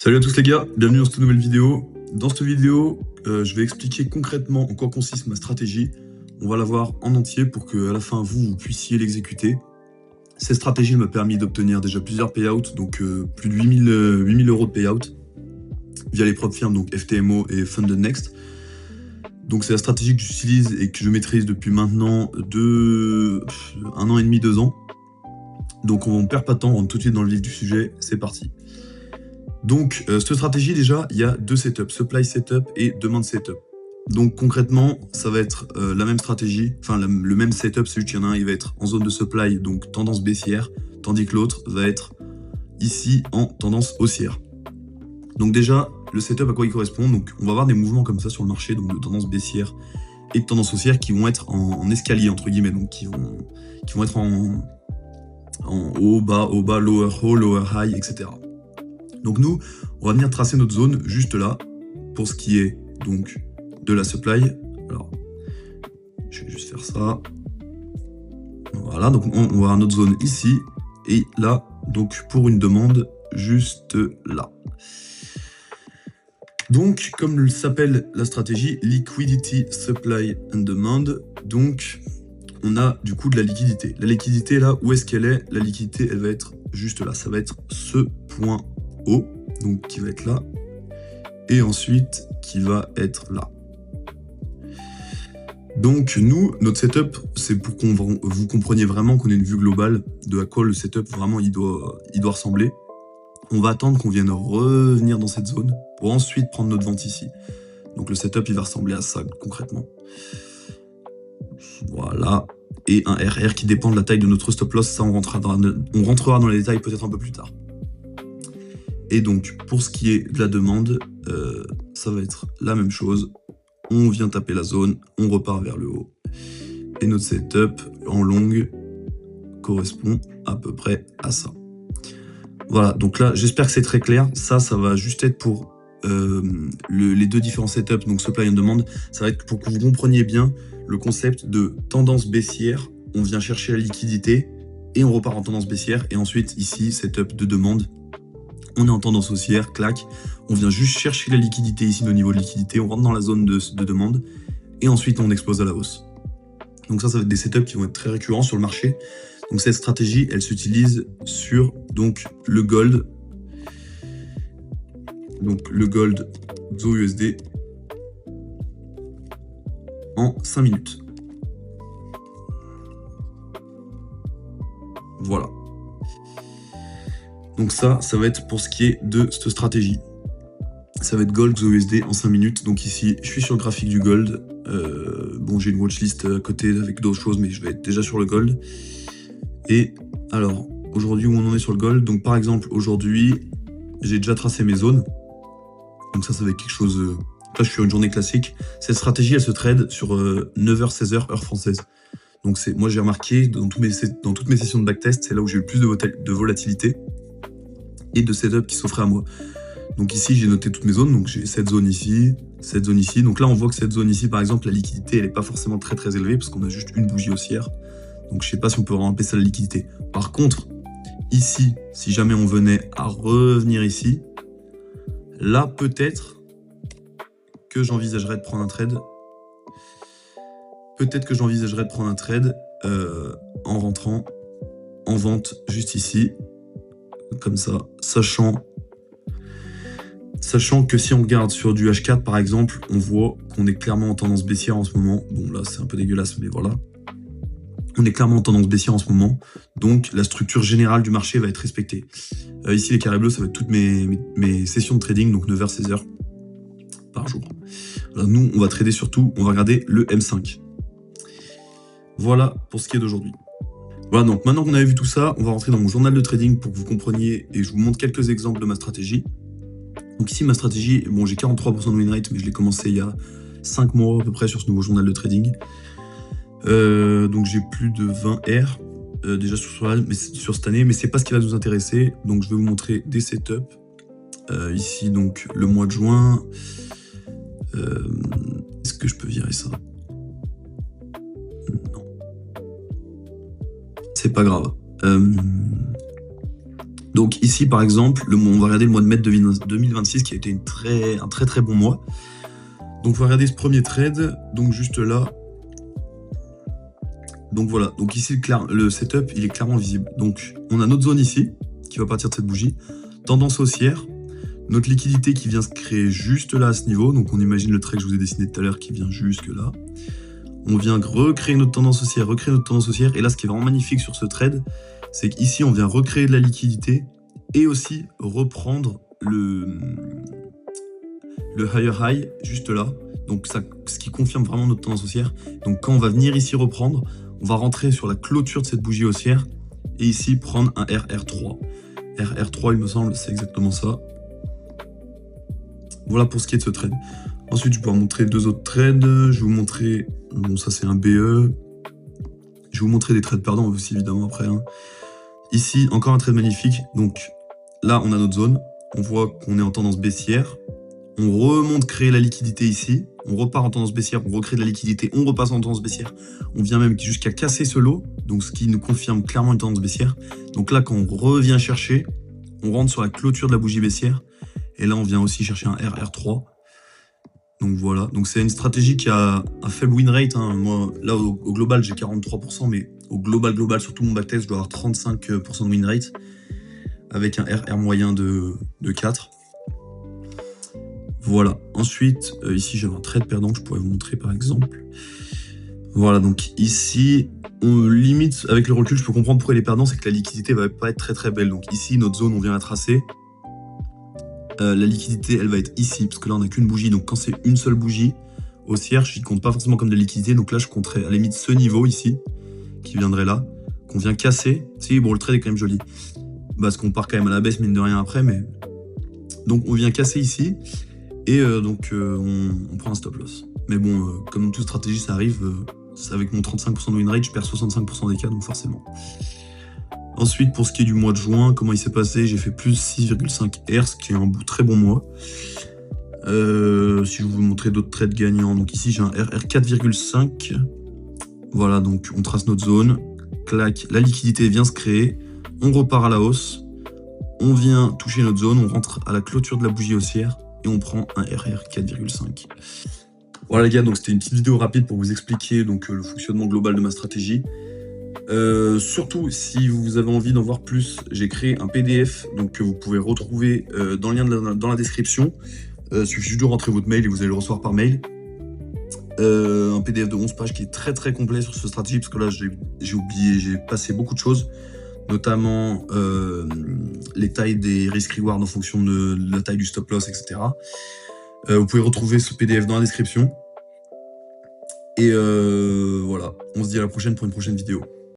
Salut à tous les gars, bienvenue dans cette nouvelle vidéo. Dans cette vidéo, je vais expliquer concrètement en quoi consiste ma stratégie. On va la voir en entier pour qu'à la fin, vous puissiez l'exécuter. Cette stratégie m'a permis d'obtenir déjà plusieurs payouts, donc plus de 8000 € de payouts via les propres firmes, donc FTMO et Funded Next. Donc c'est la stratégie que j'utilise et que je maîtrise depuis maintenant 1 an et demi, 2 ans. Donc on ne perd pas de temps, on rentre tout de suite dans le vif du sujet, c'est parti. Donc, cette stratégie, déjà, il y a deux setups, supply setup et demand setup. Donc, concrètement, ça va être la même stratégie, enfin, le même setup, c'est juste qu'il y en a un, il va être en zone de supply, donc tendance baissière, tandis que l'autre va être ici en tendance haussière. Donc déjà, le setup à quoi il correspond, donc on va avoir des mouvements comme ça sur le marché, donc de tendance baissière et de tendance haussière qui vont être en escalier, entre guillemets, donc qui vont être en haut, bas, lower haut, lower high, etc. Donc nous, on va venir tracer notre zone juste là, pour ce qui est donc de la supply. Alors, je vais juste faire ça. Voilà, donc on va avoir notre zone ici, et là, donc pour une demande, juste là. Donc, comme s'appelle la stratégie, Liquidity, Supply and Demand, donc on a du coup de la liquidité. La liquidité, là, où est-ce qu'elle est? La liquidité, elle va être juste là, ça va être ce point haut, donc qui va être là, et ensuite qui va être là. Donc nous, notre setup, c'est pour que vous compreniez vraiment qu'on ait une vue globale de à quoi le setup vraiment il doit ressembler. On va attendre qu'on vienne revenir dans cette zone pour ensuite prendre notre vente ici. Donc le setup il va ressembler à ça concrètement. Voilà. Et un RR qui dépend de la taille de notre stop loss, ça on rentrera dans les détails peut-être un peu plus tard. Et donc, pour ce qui est de la demande, ça va être la même chose. On vient taper la zone, on repart vers le haut. Et notre setup en longue correspond à peu près à ça. Voilà, donc là, j'espère que c'est très clair. Ça va juste être pour les deux différents setups, donc supply and demand. Ça va être pour que vous compreniez bien le concept de tendance baissière. On vient chercher la liquidité et on repart en tendance baissière. Et ensuite, ici, setup de demande. On est en tendance haussière, clac, on vient juste chercher la liquidité ici, au niveau de liquidité, on rentre dans la zone de demande, et ensuite on explose à la hausse. Donc ça va être des setups qui vont être très récurrents sur le marché. Donc cette stratégie, elle s'utilise sur donc, le gold, XAUUSD en 5 minutes. Voilà. Donc ça va être pour ce qui est de cette stratégie. Ça va être gold XAUUSD en 5 minutes. Donc ici, je suis sur le graphique du gold. Bon, j'ai une watchlist à côté avec d'autres choses, mais je vais être déjà sur le gold. Et alors, aujourd'hui, où on en est sur le gold? Donc par exemple, aujourd'hui, j'ai déjà tracé mes zones. Donc ça va être quelque chose... Là, je suis sur une journée classique. Cette stratégie, elle se trade sur 9h-16h, heure française. Donc moi, j'ai remarqué, dans toutes mes sessions de backtest, c'est là où j'ai eu le plus de volatilité et de setup qui s'offrait à moi. Donc ici, j'ai noté toutes mes zones, donc j'ai cette zone ici, cette zone ici. Donc là, on voit que cette zone ici, par exemple, la liquidité, elle n'est pas forcément très élevée, parce qu'on a juste une bougie haussière. Donc je ne sais pas si on peut vraiment appeler ça la liquidité. Par contre, ici, si jamais on venait à revenir ici, là, peut-être que j'envisagerais de prendre un trade. Peut-être que j'envisagerais de prendre un trade en rentrant en vente juste ici, comme ça, sachant que si on regarde sur du H4 par exemple, on voit qu'on est clairement en tendance baissière en ce moment. Bon là c'est un peu dégueulasse, mais voilà. On est clairement en tendance baissière en ce moment, donc la structure générale du marché va être respectée. Ici les carrés bleus, ça va être toutes mes sessions de trading, donc 9h-16h par jour. Alors, nous, on va trader surtout, on va regarder le M5. Voilà pour ce qui est d'aujourd'hui. Voilà, donc maintenant qu'on a vu tout ça, on va rentrer dans mon journal de trading pour que vous compreniez et je vous montre quelques exemples de ma stratégie. Donc ici, ma stratégie, bon, j'ai 43% de win rate, mais je l'ai commencé il y a 5 mois à peu près sur ce nouveau journal de trading. Donc j'ai plus de 20 R déjà sur cette année, mais c'est pas ce qui va nous intéresser. Donc je vais vous montrer des setups. Ici, donc le mois de juin. Est-ce que je peux virer ça? Non. C'est pas grave. Donc ici, par exemple, on va regarder le mois de mai 2026 qui a été un très très bon mois. Donc on va regarder ce premier trade, donc juste là. Donc voilà, donc ici le setup il est clairement visible. Donc on a notre zone ici, qui va partir de cette bougie, tendance haussière, notre liquidité qui vient se créer juste là à ce niveau, donc on imagine le trait que je vous ai dessiné tout à l'heure qui vient jusque là. On vient recréer notre tendance haussière, et là ce qui est vraiment magnifique sur ce trade, c'est qu'ici on vient recréer de la liquidité et aussi reprendre le higher high juste là, donc ça, ce qui confirme vraiment notre tendance haussière. Donc quand on va venir ici reprendre, on va rentrer sur la clôture de cette bougie haussière et ici prendre un RR3. RR3 il me semble, c'est exactement ça. Voilà pour ce qui est de ce trade. Ensuite, je vais pouvoir montrer deux autres trades. Je vais vous montrer, bon ça c'est un BE. Je vais vous montrer des trades perdants aussi évidemment après. Hein. Ici, encore un trade magnifique. Donc là, on a notre zone. On voit qu'on est en tendance baissière. On remonte créer la liquidité ici. On repart en tendance baissière, on recrée de la liquidité, on repasse en tendance baissière. On vient même jusqu'à casser ce lot, donc ce qui nous confirme clairement une tendance baissière. Donc là, quand on revient chercher, on rentre sur la clôture de la bougie baissière. Et là, on vient aussi chercher un RR3. Donc voilà, donc c'est une stratégie qui a un faible win rate. Hein. Moi, là, au global, j'ai 43%, mais au global, sur tout mon backtest, je dois avoir 35% de win rate, avec un RR moyen de 4. Voilà, ensuite, ici, j'avais un trade perdant que je pourrais vous montrer, par exemple. Voilà, donc ici, on limite, avec le recul, je peux comprendre pourquoi il est perdant, c'est que la liquidité va pas être très très belle. Donc ici, notre zone, on vient la tracer. La liquidité, elle va être ici, parce que là, on n'a qu'une bougie. Donc, quand c'est une seule bougie haussière, je ne compte pas forcément comme de la liquidité. Donc là, je compterais à la limite ce niveau ici, qui viendrait là, qu'on vient casser. Si, bon, le trade est quand même joli, parce qu'on part quand même à la baisse, mine de rien, après. Mais donc, on vient casser ici, et on prend un stop loss. Mais bon, comme dans toute stratégie, ça arrive. Avec mon 35% de win rate, je perds 65% des cas, donc forcément. Ensuite, pour ce qui est du mois de juin, comment il s'est passé, j'ai fait plus 6,5 R, ce qui est un très bon mois. Si je vous montrer d'autres trades gagnants, donc ici j'ai un RR 4,5. Voilà, donc on trace notre zone, clac, la liquidité vient se créer, on repart à la hausse, on vient toucher notre zone, on rentre à la clôture de la bougie haussière et on prend un RR 4,5. Voilà les gars, donc c'était une petite vidéo rapide pour vous expliquer donc, le fonctionnement global de ma stratégie. Surtout, si vous avez envie d'en voir plus, j'ai créé un PDF donc, que vous pouvez retrouver dans le lien dans la description. Il suffit juste de rentrer votre mail et vous allez le recevoir par mail. Un PDF de 11 pages qui est très très complet sur cette stratégie, parce que là j'ai oublié, j'ai passé beaucoup de choses, notamment les tailles des risk-reward en fonction de la taille du stop-loss, etc. Vous pouvez retrouver ce PDF dans la description. Et voilà, on se dit à la prochaine pour une prochaine vidéo.